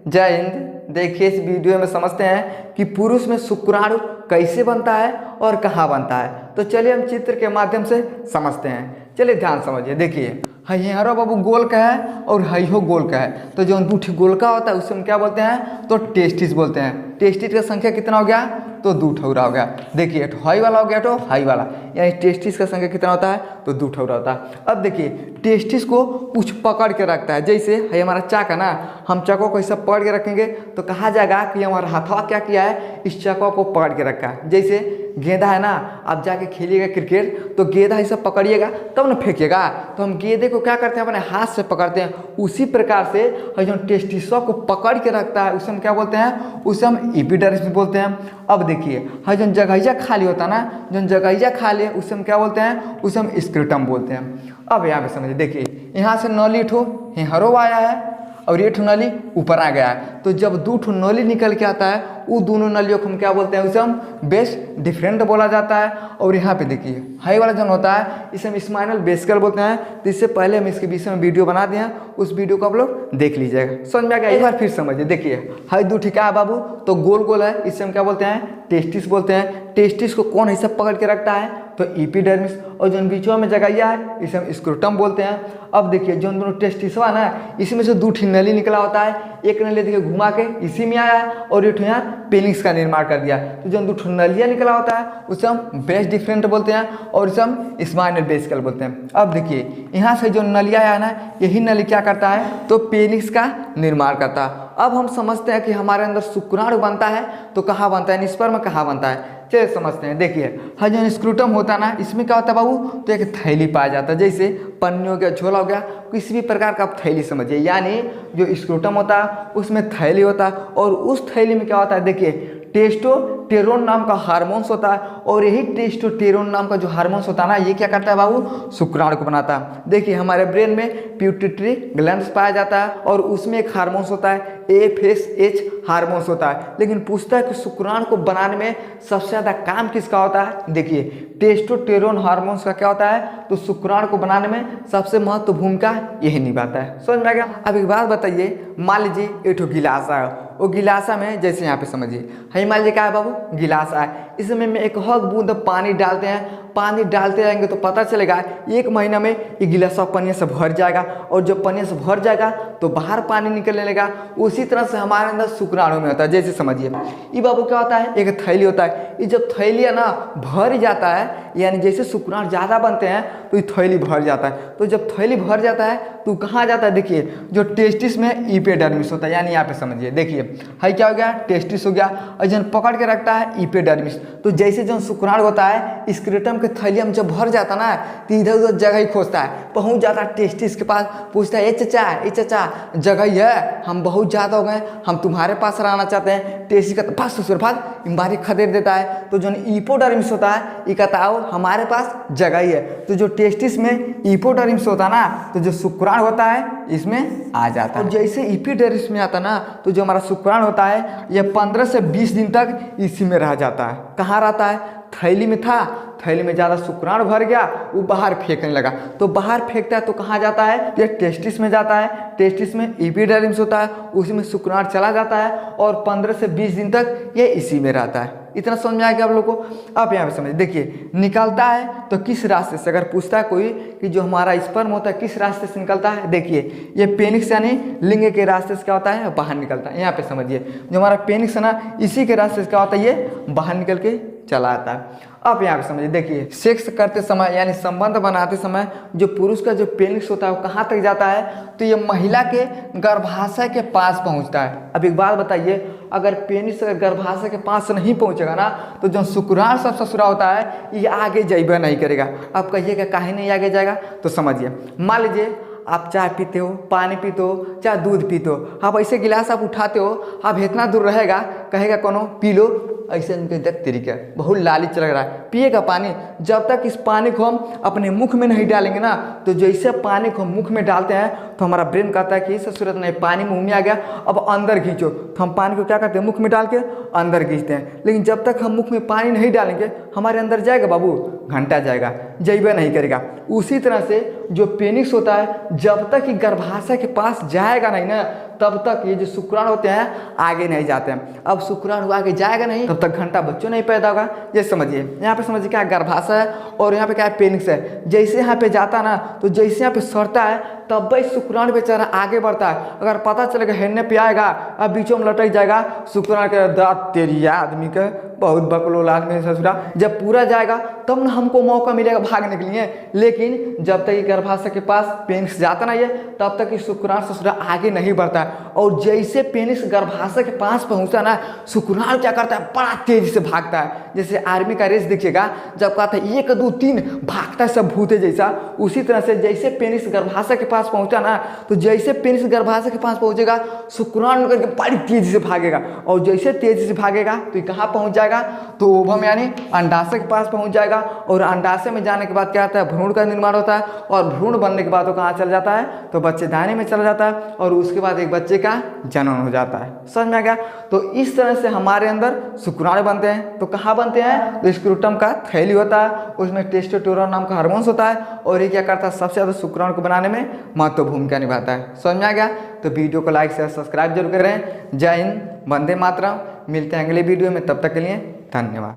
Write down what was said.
जय हिंद। देखिए इस वीडियो में समझते हैं कि पुरुष में शुक्राणु कैसे बनता है और कहाँ बनता है। तो चलिए हम चित्र के माध्यम से समझते हैं। चलिए ध्यान समझिए। देखिए हरो बाबू गोल का है और हो गोल का है। तो जो अंगूठी गोल का होता है उसे हम क्या बोलते हैं? तो टेस्टिस बोलते हैं। टेस्टिस का संख्या कितना हो गया? तो 2 ठौरा हो गया। देखिए हाई वाला हो गया तो हाई वाला, यानी टेस्टिस का संख्या कितना होता है? तो 2 ठौरा होता है। अब देखिए टेस्टिस को कुछ पकड़ के रखता है। जैसे है हमारा चाक है ना, हम चाकों को ऐसा पकड़ के रखेंगे तो कहा जाएगा कि हमारा हाथवा क्या किया है? इस चाकों को पकड़ के रखा है। जैसे गेंदा है ना, आप जाके खेलिएगा क्रिकेट तो गेंदा ऐसा पकड़िएगा तब ना फेंकिएगा। तो हम गेंदे को क्या करते हैं? अपने हाथ से पकड़ते हैं। उसी प्रकार से जो टेस्टिसों को पकड़ के रखता है उसे हम क्या बोलते हैं? उसे हम एपिडर्मिस बोलते हैं। अब देखिए जो जगहिया खाली होता है ना, जो जगहिया खाली है उसे हम क्या बोलते हैं? उसे हम स्क्रूटम बोलते हैं। अब यहाँ पे समझिए। देखिए यहाँ से नली ठो हरो आया है और ये ठो नली ऊपर आ गया है। तो जब 2 ठो नली निकल के आता है वो दोनों नलियों को हम क्या बोलते हैं? उसे हम बेस डिफरेंट बोला जाता है। और यहाँ पे देखिए हाई वाला जो होता है इसे हम स्माइनल वेसिकल बोलते हैं। तो इससे पहले हम इसके विषय में वीडियो बना दिए हैं, उस वीडियो को आप लोग देख लीजिएगा। समझ में आ गया? एक बार फिर समझिए। देखिए हाई 2 ठिका है बाबू, तो गोल गोल है, इसे हम क्या बोलते हैं? टेस्टिस बोलते हैं। टेस्टिस को कौन ऐसा पकड़ के रखता है? तो एपिडर्मिस। और जो बीचों में जगहिया है इसे हम स्क्रूटम बोलते हैं। अब देखिए जो दोनों टेस्टिसवा ना, इसमें से 2 नली निकला होता है। एक नली देखिए घुमा के इसी में आया है और एक यहाँ पेनिक्स का निर्माण कर दिया। तो जो 2 नलियाँ निकला होता है उसे हम बेस डिफरेंट बोलते हैं और इसे हम स्माइनल वेसिकल बोलते हैं। अब देखिए यहाँ से जो नलिया है ना, यही नली क्या करता है? तो पेनिक्स का निर्माण करता है। अब हम समझते हैं कि हमारे अंदर शुक्राणु बनता है तो कहाँ बनता है? स्पर्म में कहाँ बनता है? चलिए समझते हैं। देखिए जो स्क्रूटम होता है ना, इसमें क्या होता है बाबू? तो एक थैली पाया जाता है। जैसे पन्नी हो गया, झोला हो गया, किसी भी प्रकार का आप थैली समझिए। यानी जो स्क्रूटम होता है उसमें थैली होता है और उस थैली में क्या होता है? देखिए टेस्टोस्टेरोन नाम का हार्मोन्स होता है और यही टेस्टोस्टेरोन नाम का जो हार्मोन्स होता है ना, ये क्या करता है बाबू? शुक्राणु को बनाता है। देखिए हमारे ब्रेन में पिट्यूटरी ग्लैंड पाया जाता है और उसमें एक हार्मोन्स होता है FSH हार्मोन्स होता है। लेकिन पूछता है कि शुक्राणु को बनाने में सबसे ज़्यादा काम किसका होता है? देखिए टेस्टोस्टेरोन हार्मोन्स का क्या होता है? तो शुक्राणु को बनाने में सबसे महत्वपूर्ण भूमिका यही निभाता है। समझ में आ गया? अब एक बात बताइए, मान लीजिए एक गिलासा है, वो गिलासा में जैसे यहाँ पे समझिए है, मान लीजिए क्या है बाबू? गिलासा है। इसमें में एक हक बूंद पानी डालते हैं। पानी डालते रहेंगे तो पता चलेगा 1 महीना में ये गिलासा पानी से भर जाएगा और जब पानी से भर जाएगा तो बाहर पानी निकलने लगेगा। उसी तरह से हमारे अंदर शुक्राणु में होता है। जैसे समझिए ये बाबू क्या होता है? एक थैली होता है। ये जब थैली है ना भर जाता है, यानी जैसे शुक्राणु ज़्यादा बनते हैं तो ये थैली भर जाता है। तो जब थैली भर जाता है तो कहाँ जाता है? देखिए जो टेस्टिस में एपिडर्मिस होता है। यानी यहाँ पे समझिए, देखिए है क्या हो गया? टेस्टिस हो गया और जन पकड़ के रखता है एपिडर्मिस। तो जैसे जो शुक्राणु होता है स्क्रूटम के थैली में जब भर जाता ना तो इधर उधर जगह ही खोजता है, पहुंच जाता है टेस्टिस के पास, पूछता है ए चाचा जगह ही है, हम बहुत ज़्यादा हो गए, हम तुम्हारे पास रहना चाहते हैं। टेस्टिस का पास ससुरफाद ईमारी खदेड़ देता है। तो जो एपिडर्मिस होता है ये कहता है हमारे पास जगह ही है। तो जो टेस्टिस में एपिडर्मिस होता है ना, तो जो शुक्राणु होता है इसमें आ जाता है। और जैसे एपिडर्मिस में आता ना तो जो हमारा शुक्राणु होता है यह 15 से 20 दिन तक इसी में रह जाता है। कहाँ रहता है? थैली में था, थैली में ज़्यादा शुक्राणु भर गया, वो बाहर फेंकने लगा। तो बाहर फेंकता है तो कहाँ जाता है? ये टेस्टिस में जाता है। टेस्टिस में एपिडर्मिस होता है, उसी में शुक्राणु चला जाता है और 15 से 20 दिन तक ये इसी में रहता है। इतना समझ में आएगा आप लोगों को? आप यहाँ पे समझिए। देखिए निकलता है तो किस रास्ते से? अगर पूछता है कोई कि जो हमारा स्पर्म होता है किस रास्ते से निकलता है, देखिए ये पेनिक्स यानी लिंग के रास्ते से क्या होता है? बाहर निकलता है। यहाँ पे समझिए जो हमारा पेनिक्स है ना, इसी के रास्ते से क्या होता है? ये बाहर निकल के चला आता है। अब यहाँ पे समझिए, देखिए सेक्स करते समय यानी संबंध बनाते समय जो पुरुष का जो पेनिक्स होता है वो कहाँ तक जाता है? तो ये महिला के गर्भाशय के पास पहुँचता है। अब एक बात बताइए, अगर पेनिस गर्भाशय के पास से नहीं पहुँचेगा ना तो जो शुक्राणु सब ससुरा होता है ये आगे जाइबा नहीं करेगा। अब कहिएगा काहे नहीं आगे जाएगा? तो समझिए, मान लीजिए आप चाय पीते हो, पानी पीते हो, चाहे दूध पीते हो, आप ऐसे गिलास आप उठाते हो, आप इतना दूर रहेगा, कहेगा कोनो पी लो, ऐसे उनके देख तरीका बहुत लालच लग रहा है, पिएगा पानी। जब तक इस पानी को हम अपने मुख में नहीं डालेंगे ना, तो जैसे पानी को हम मुख में डालते हैं तो हमारा ब्रेन कहता है कि इस सूरत नहीं, पानी मुंह में आ गया, अब अंदर खींचो। तो हम पानी को क्या करते हैं, मुख में डाल के अंदर खींचते हैं। लेकिन जब तक हम मुख में पानी नहीं डालेंगे हमारे अंदर जाएगा बाबू, घंटा जाएगा, जइबे नहीं करेगा। उसी तरह से जो पेनिस होता है जब तक कि गर्भाशय के पास जाएगा नहीं ना, तब तक ये जो शुक्राणु होते हैं आगे नहीं जाते हैं। अब शुक्राणु आगे जाएगा नहीं तब तक घंटा बच्चों नहीं पैदा होगा। ये समझिए, यहाँ पे समझिए क्या है, गर्भाशय है और यहाँ पे क्या है, पेनिस है। जैसे यहाँ पे जाता ना, तो जैसे यहाँ पे सड़ता है तब भाई शुक्राणु बेचारा आगे बढ़ता है। अगर पता चलेगा हेलने पे आएगा, अब बीचों में लटक जाएगा, शुक्राणु के दांत तेरी आदमी के बहुत बकलोल आदमी ससुरा। जब पूरा जाएगा तब ना हमको मौका मिलेगा भागने के लिए। लेकिन जब तक गर्भाशय के पास पेनिस जाता नहीं है तब तक शुक्राणु ससुरा आगे नहीं बढ़ता है। और जैसे पेनिस गर्भाशय के पास पहुंचा ना, शुक्राणु क्या करता है, बड़ा तेजी से भागता है। जैसे आर्मी का रेस देखिएगा, जब कहता है 1 2 3 भागता है सब भूते जैसा। उसी तरह से जैसे पेनिस गर्भाशय के पास पहुंचा ना, तो जैसे पेनिस गर्भाशय के पास पहुंचेगा शुक्राणु करके बड़ी तेजी से भागेगा। और जैसे तेजी से भागेगा तो कहाँ पहुंच जाएगा, तो ओवम यानी अंडाशय के पास पहुंच जाएगा। और अंडाशय में जाने के बाद क्या होता है, भ्रूण का निर्माण होता है। और भ्रूण बनने के बाद वो कहाँ चला जाता है, तो बच्चेदानी में चला जाता है। और उसके बाद एक बच्चे का जन्म हो जाता है। समझ में आ गया। तो इस तरह से हमारे अंदर शुक्राणु बनते हैं। तो कहाँ बनते हैं, तो स्क्रूटम का थैली होता है, उसमें टेस्टोस्टेरोन नाम का हार्मोन्स होता है। और ये क्या करता है, सबसे ज़्यादा शुक्राणु को बनाने में महत्वपूर्ण भूमिका निभाता है। समझ में आ गया। तो वीडियो को लाइक शेयर सब्सक्राइब जरूर करें। जय हिंद, वंदे मातरम। मिलते हैं अगले वीडियो में, तब तक के लिए धन्यवाद।